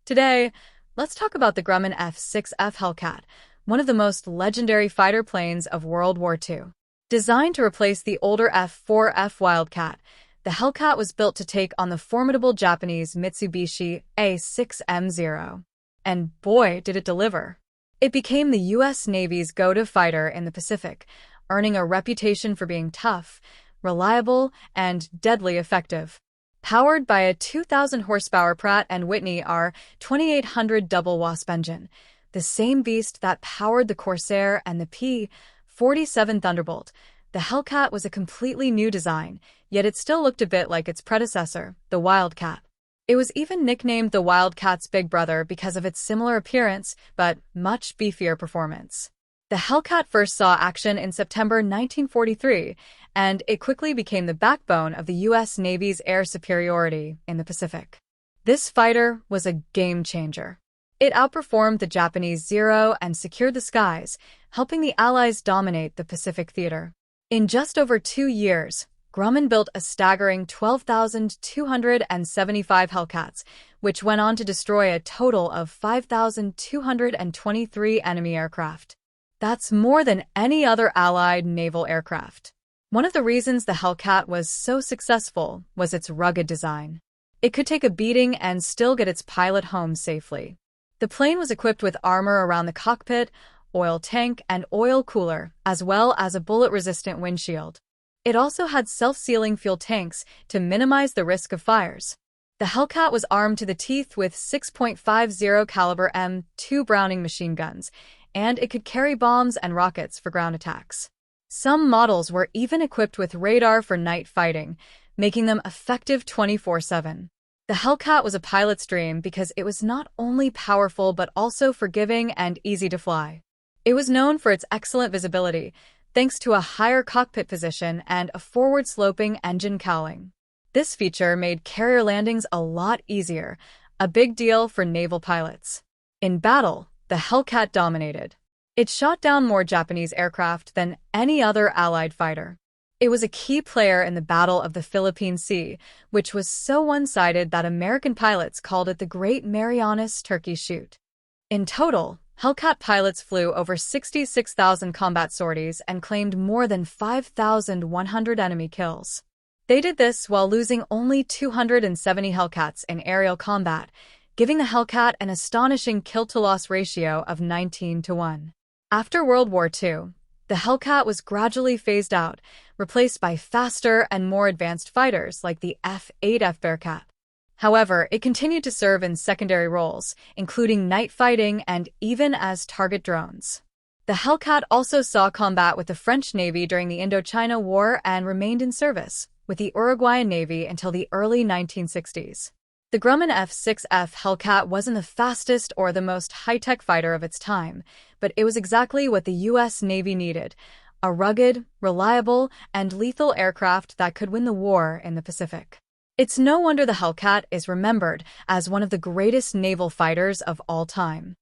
Today, let's talk about the Grumman F6F Hellcat, one of the most legendary fighter planes of World War II. Designed to replace the older F4F Wildcat, the Hellcat was built to take on the formidable Japanese Mitsubishi A6M Zero. And boy, did it deliver. It became the U.S. Navy's go-to fighter in the Pacific, earning a reputation for being tough, reliable, and deadly effective. Powered by a 2,000-horsepower Pratt & Whitney R2800 double-wasp engine, the same beast that powered the Corsair and the P-47 Thunderbolt, the Hellcat was a completely new design, yet it still looked a bit like its predecessor, the Wildcat. It was even nicknamed the Wildcat's big brother because of its similar appearance, but much beefier performance. The Hellcat first saw action in September 1943, and it quickly became the backbone of the U.S. Navy's air superiority in the Pacific. This fighter was a game-changer. It outperformed the Japanese Zero and secured the skies, helping the Allies dominate the Pacific theater. In just over 2 years, Grumman built a staggering 12,275 Hellcats, which went on to destroy a total of 5,223 enemy aircraft. That's more than any other Allied naval aircraft. One of the reasons the Hellcat was so successful was its rugged design. It could take a beating and still get its pilot home safely. The plane was equipped with armor around the cockpit, oil tank, and oil cooler, as well as a bullet-resistant windshield. It also had self-sealing fuel tanks to minimize the risk of fires. The Hellcat was armed to the teeth with 6.50 caliber M2 Browning machine guns, and it could carry bombs and rockets for ground attacks. Some models were even equipped with radar for night fighting, making them effective 24/7. The Hellcat was a pilot's dream because it was not only powerful but also forgiving and easy to fly. It was known for its excellent visibility, thanks to a higher cockpit position and a forward-sloping engine cowling. This feature made carrier landings a lot easier, a big deal for naval pilots. In battle, the Hellcat dominated. It shot down more Japanese aircraft than any other Allied fighter. It was a key player in the Battle of the Philippine Sea, which was so one-sided that American pilots called it the Great Marianas Turkey Shoot. In total, Hellcat pilots flew over 66,000 combat sorties and claimed more than 5,100 enemy kills. They did this while losing only 270 Hellcats in aerial combat, giving the Hellcat an astonishing kill-to-loss ratio of 19-1. After World War II, the Hellcat was gradually phased out, replaced by faster and more advanced fighters like the F-8F Bearcat. However, it continued to serve in secondary roles, including night fighting and even as target drones. The Hellcat also saw combat with the French Navy during the Indochina War and remained in service with the Uruguayan Navy until the early 1960s. The Grumman F6F Hellcat wasn't the fastest or the most high-tech fighter of its time, but it was exactly what the U.S. Navy needed: a rugged, reliable, and lethal aircraft that could win the war in the Pacific. It's no wonder the Hellcat is remembered as one of the greatest naval fighters of all time.